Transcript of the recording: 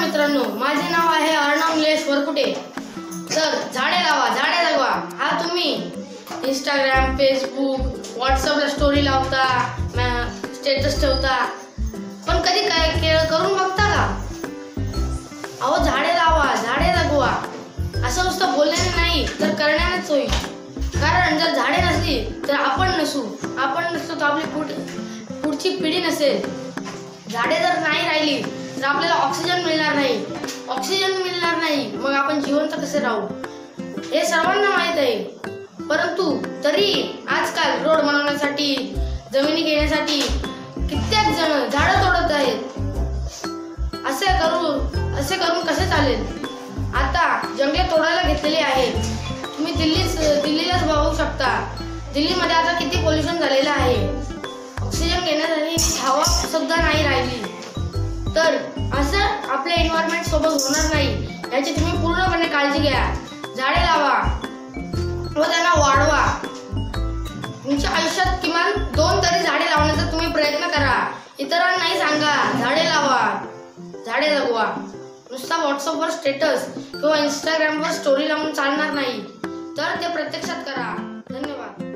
मित्रांनो, माझे नाव आहे अर्णव निलेश वरकुटे। तर झाडे लावा, झाडे जगवा हा तुम्ही इंस्टाग्राम, फेसबुक, व्हॉट्सअपला स्टोरी लावता, स्टेटस ठेवता, पण कधी काय करून बघता का? अहो, झाडे लावा, झाडे जगवा असं नुसतं बोलण्याने नाही तर करण्यानेच होईल। कारण जर झाडे नसली तर आपण नसतो तर आपली पुढची पिढी नसेल। झाडे जर नाही राहिली तर आपल्याला ऑक्सिजन मिळणार नाही, मग आपण जिवंत कसे राहू हे सर्वांना माहीत आहे। परंतु तरी आजकाल रोड बनवण्यासाठी, जमिनी घेण्यासाठी कित्येक जण झाडं तोडत आहेत। असे करून कसे चालेल? आता जंगले तोडायला घेतलेली आहेत। तुम्ही दिल्लीलाच बघू शकता। दिल्लीमध्ये आता किती पोल्युशन झालेलं आहे। ऑक्सिजन घेण्यासाठी हवा सुद्धा नाही राहिली। तर असं आपल्या एन्व्हायरमेंट सोबत होणार नाही याची तुम्ही पूर्णपणे काळजी घ्या। झाडे लावा व त्यांना वाढवा। तुमच्या आयुष्यात किमान 2 तरी झाडे लावण्याचा तुम्ही प्रयत्न करा। इतरांनाही सांगा, झाडे लावा, झाडे जगवा। नुसता व्हॉट्सअपवर स्टेटस किंवा इंस्टाग्रामवर स्टोरी लावून चालणार नाही, तर ते प्रत्यक्षात करा। धन्यवाद।